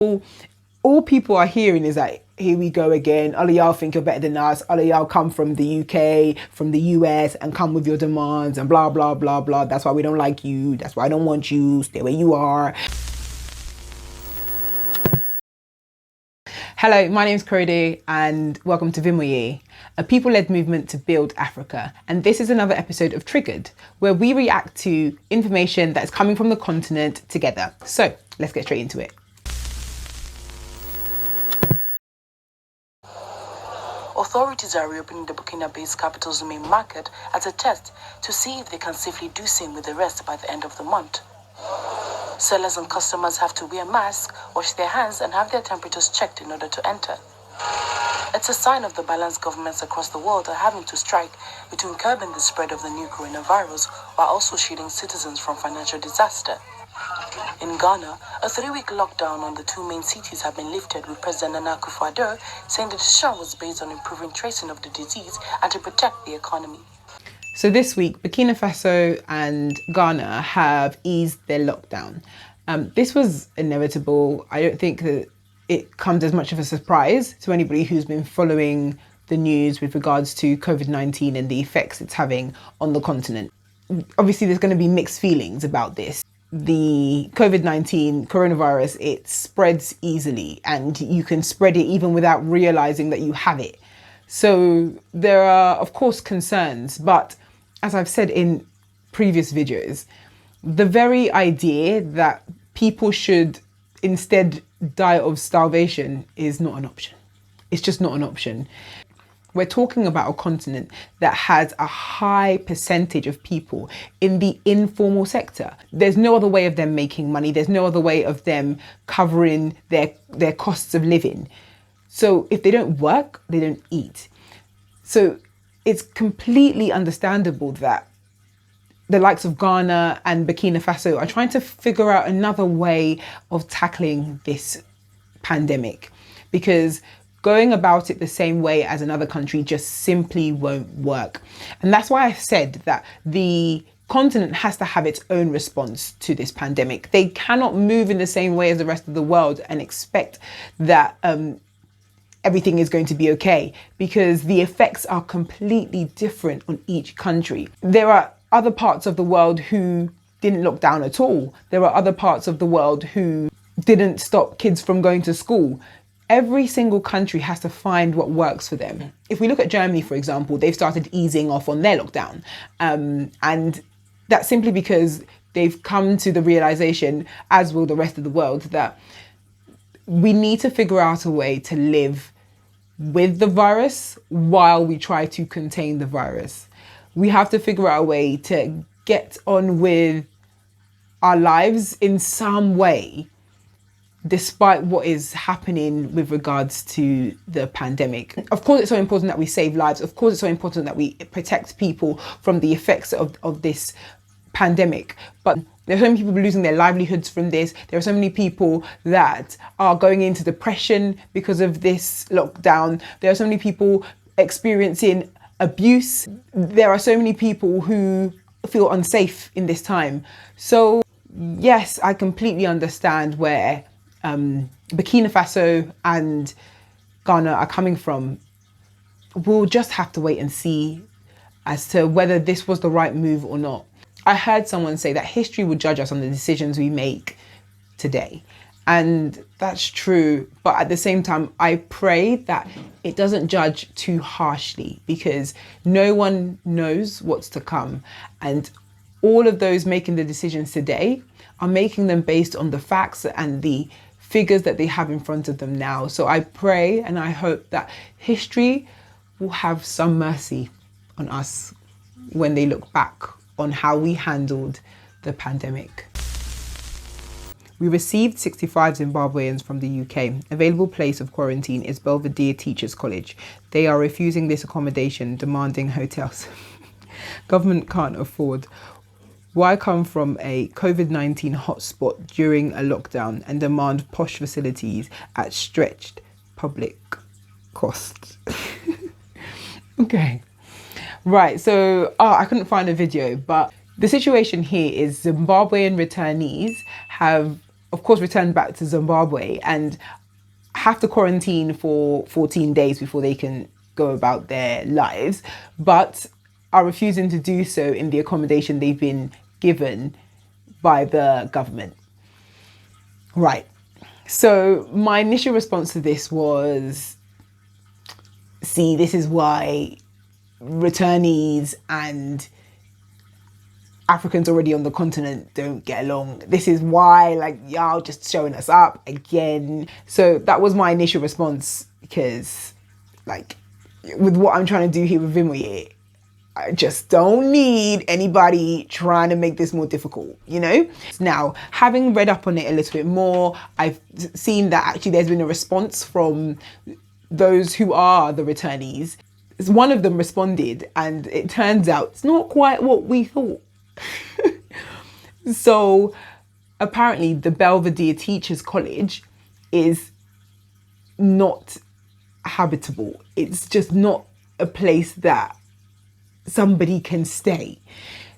All people are hearing is like, here we go again. All of y'all think you're better than us. All of y'all come from the UK, from the US, and come with your demands and blah, blah, blah, blah. That's why we don't like you. That's why I don't want you. Stay where you are. Hello, my name's Cody and welcome to Vimoye, a people-led movement to build Africa. And this is another episode of Triggered, where we react to information that's coming from the continent together. So let's get straight into it. Authorities are reopening the Burkina-based capital's main market as a test to see if they can safely do same with the rest by the end of the month. Sellers and customers have to wear masks, wash their hands and have their temperatures checked in order to enter. It's a sign of the balance governments across the world are having to strike between curbing the spread of the new coronavirus while also shielding citizens from financial disaster. In Ghana, a 3-week lockdown on the two main cities have been lifted, with President Nana Akufo-Addo saying the decision was based on improving tracing of the disease and to protect the economy. So this week, Burkina Faso and Ghana have eased their lockdown. This was inevitable. I don't think that it comes as much of a surprise to anybody who's been following the news with regards to COVID-19 and the effects it's having on the continent. Obviously, there's going to be mixed feelings about this. The COVID-19 coronavirus, it spreads easily and you can spread it even without realizing that you have it. So there are, of course, concerns, but as I've said in previous videos, the very idea that people should instead die of starvation is not an option. It's just not an option. We're talking about a continent that has a high percentage of people in the informal sector. There's no other way of them making money. There's no other way of them covering their costs of living. So if they don't work, they don't eat. So it's completely understandable that the likes of Ghana and Burkina Faso are trying to figure out another way of tackling this pandemic, because going about it the same way as another country just simply won't work. And that's why I said that the continent has to have its own response to this pandemic. They cannot move in the same way as the rest of the world and expect that everything is going to be okay, because the effects are completely different on each country. There are other parts of the world who didn't lock down at all. There are other parts of the world who didn't stop kids from going to school. Every single country has to find what works for them. If we look at Germany, for example, they've started easing off on their lockdown. And that's simply because they've come to the realization, as will the rest of the world, that we need to figure out a way to live with the virus while we try to contain the virus. We have to figure out a way to get on with our lives in some way, despite what is happening with regards to the pandemic. Of course, it's so important that we save lives. Of course, it's so important that we protect people from the effects of this pandemic. But there are so many people losing their livelihoods from this. There are so many people that are going into depression because of this lockdown. There are so many people experiencing abuse. There are so many people who feel unsafe in this time. So yes, I completely understand where Burkina Faso and Ghana are coming from. We'll just have to wait and see as to whether this was the right move or not. I heard someone say that history will judge us on the decisions we make today. And that's true. But at the same time, I pray that it doesn't judge too harshly, because no one knows what's to come. And all of those making the decisions today are making them based on the facts and the figures that they have in front of them now. So I pray and I hope that history will have some mercy on us when they look back on how we handled the pandemic. We received 65 Zimbabweans from the UK. Available place of quarantine is Belvedere Teachers College. They are refusing this accommodation, demanding hotels. Government can't afford. Why come from a COVID-19 hotspot during a lockdown and demand posh facilities at stretched public cost? Okay. Right, so I couldn't find a video, but the situation here is Zimbabwean returnees have of course, return back to Zimbabwe and have to quarantine for 14 days before they can go about their lives, but are refusing to do so in the accommodation they've been given by the government. Right. So my initial response to this was, see, this is why returnees and Africans already on the continent don't get along. This is why, like, y'all just showing us up again. So that was my initial response, because, like, with what I'm trying to do here with Vimoye, I just don't need anybody trying to make this more difficult, you know? Now, having read up on it a little bit more, I've seen that actually there's been a response from those who are the returnees. One of them responded, and it turns out it's not quite what we thought. So apparently the Belvedere Teachers College is not habitable. It's just not a place that somebody can stay.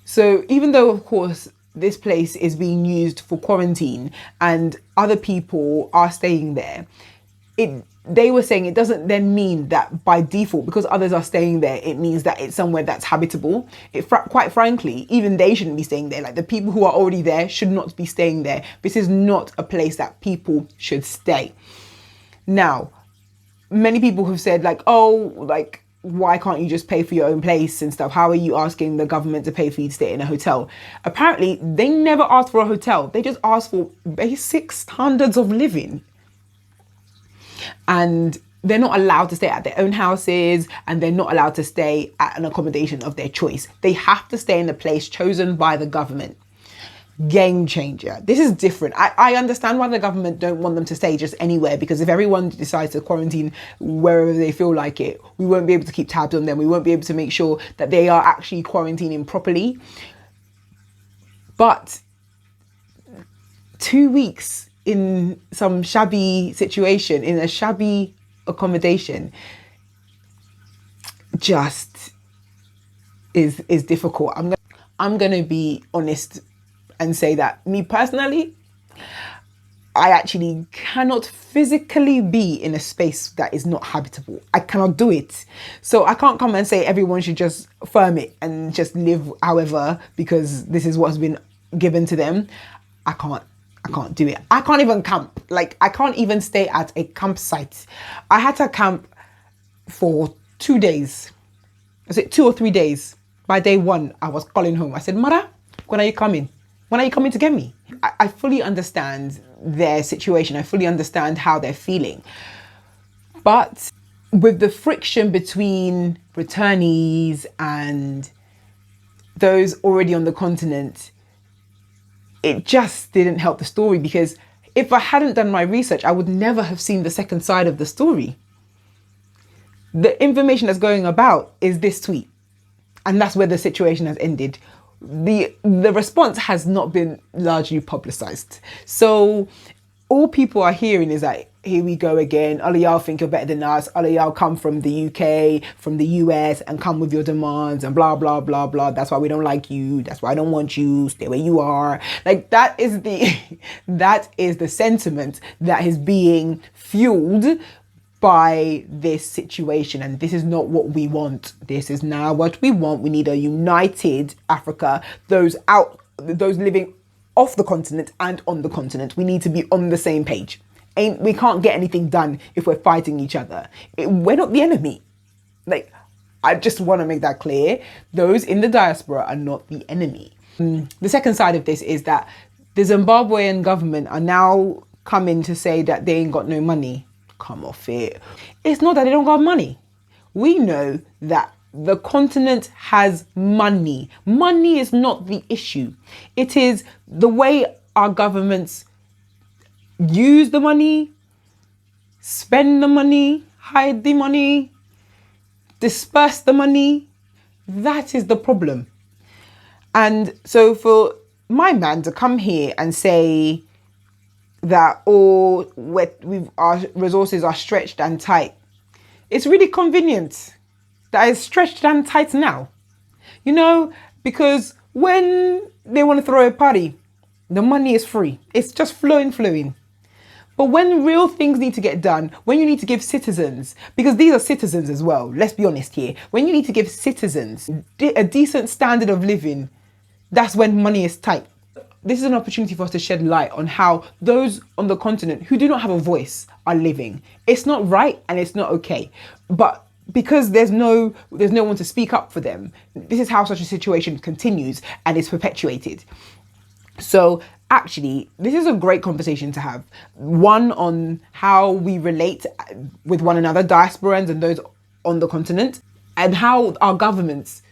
So even though, of course, this place is being used for quarantine and other people are staying there, they were saying it doesn't then mean that by default, because others are staying there, it means that it's somewhere that's habitable. Quite frankly, even they shouldn't be staying there. Like, the people who are already there should not be staying there. This is not a place that people should stay. Now, many people have said, like, oh, like, why can't you just pay for your own place and stuff? How are you asking the government to pay for you to stay in a hotel? Apparently, they never asked for a hotel. They just asked for basic standards of living. And they're not allowed to stay at their own houses, and they're not allowed to stay at an accommodation of their choice. They have to stay in a place chosen by the government. Game changer. This is different. I understand why the government don't want them to stay just anywhere, because if everyone decides to quarantine wherever they feel like it, we won't be able to keep tabs on them. We won't be able to make sure that they are actually quarantining properly. But 2 weeks in some shabby situation, in a shabby accommodation, just is difficult. I'm gonna be honest and say that, me personally, I actually cannot physically be in a space that is not habitable. I cannot do it. So I can't come and say everyone should just firm it and just live however, because this is what's been given to them. I can't do it. I can't even camp. Like, I can't even stay at a campsite. I had to camp for 2 days. Was it 2 or 3 days? By day 1, I was calling home. I said, Mara, when are you coming? When are you coming to get me? I fully understand their situation. I fully understand how they're feeling. But with the friction between returnees and those already on the continent, it just didn't help the story, because if I hadn't done my research, I would never have seen the second side of the story. The information that's going about is this tweet, and that's where the situation has ended. The response has not been largely publicized. So all people are hearing is like, here we go again. All of y'all think you're better than us. All of y'all come from the UK, from the US, and come with your demands and blah, blah, blah, blah. That's why we don't like you. That's why I don't want you. Stay where you are. Like, that is the sentiment that is being fueled by this situation. And this is not what we want. This is now what we want. We need a united Africa. Those living off the continent and on the continent, we need to be on the same page. We can't get anything done if we're fighting each other. We're not the enemy. Like, I just want to make that clear. Those in the diaspora are not the enemy. The second side of this is that the Zimbabwean government are now coming to say that they ain't got no money. Come off it. It's not that they don't got money. We know that the continent has money. Money is not the issue. It is the way our governments use the money, spend the money, hide the money, disperse the money. That is the problem. And so for my man to come here and say that our resources are stretched and tight, it's really convenient that it's stretched and tight now. You know, because when they want to throw a party, The money is free. It's just flowing. But when real things need to get done, when you need to give citizens, because these are citizens as well, let's be honest here, when you need to give citizens a decent standard of living, that's when money is tight. This is an opportunity for us to shed light on how those on the continent who do not have a voice are living. It's not right and it's not okay. But because there's no one to speak up for them, this is how such a situation continues and is perpetuated. So actually, this is a great conversation to have. One, on how we relate with one another, diasporans and those on the continent, and how our governments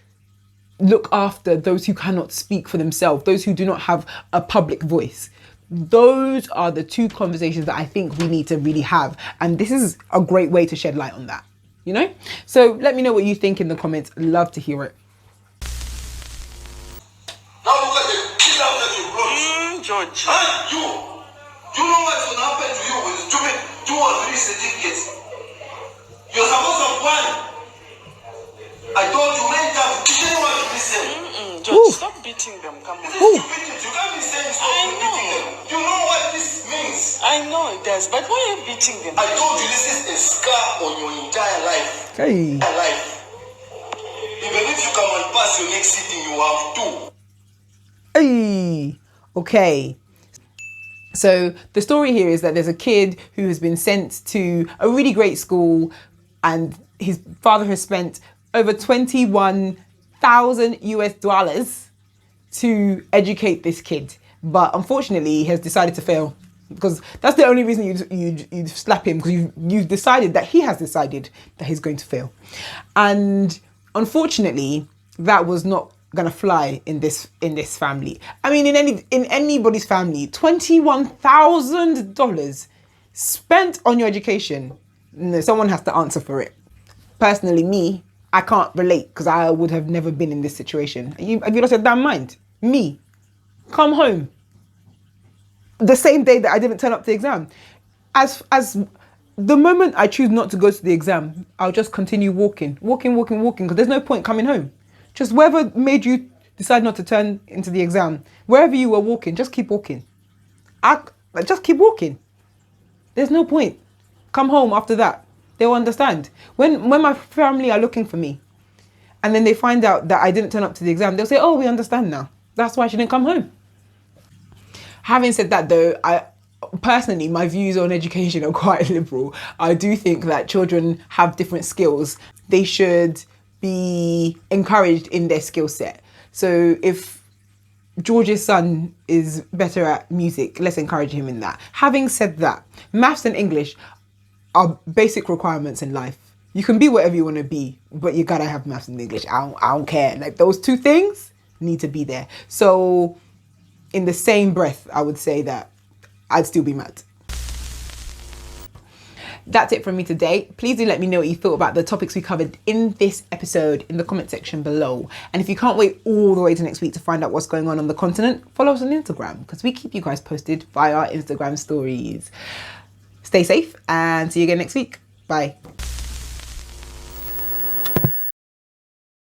look after those who cannot speak for themselves, those who do not have a public voice. Those are the two conversations that I think we need to really have. And this is a great way to shed light on that, you know? So let me know what you think in the comments. I'd love to hear it. George. And you know what's going to happen to you with stupid 2 or 3 certificates? You're supposed to have one. I told you many times, you didn't want to listen. George, stop beating them, come on. This is stupidity. You can't be saying stop beating them. You know what this means. I know it does, but why are you beating them? I told you this is a scar on your entire life. Hey. Entire life. Even if you come and pass your next sitting, you have 2. Hey. Okay, so the story here is that there's a kid who has been sent to a really great school and his father has spent over $21,000 to educate this kid. But unfortunately, he has decided to fail, because that's the only reason you'd slap him, because you've decided that he has decided that he's going to fail. And unfortunately, that was not gonna fly in this family. I mean, in anybody's family, $21,000 spent on your education. No, someone has to answer for it. Personally, me, I can't relate, because I would have never been in this situation. Have you lost your damn mind? Me, come home the same day that I didn't turn up to the exam. As the moment I choose not to go to the exam, I'll just continue walking, because there's no point coming home. Just whatever made you decide not to turn into the exam, wherever you were walking, just keep walking. Just keep walking. There's no point. Come home after that. They'll understand. When my family are looking for me and then they find out that I didn't turn up to the exam, they'll say, oh, we understand now. That's why she didn't come home. Having said that though, personally, my views on education are quite liberal. I do think that children have different skills. They should be encouraged in their skill set. So if George's son is better at music, let's encourage him in that. Having said that, maths and English are basic requirements in life. You can be whatever you want to be, but you gotta have maths and English. I don't care. Like, those two things need to be there. So in the same breath, I would say that I'd still be mad. That's it from me today. Please do let me know what you thought about the topics we covered in this episode in the comment section below. And if you can't wait all the way to next week to find out what's going on the continent, follow us on Instagram, because we keep you guys posted via our Instagram stories. Stay safe and see you again next week. Bye.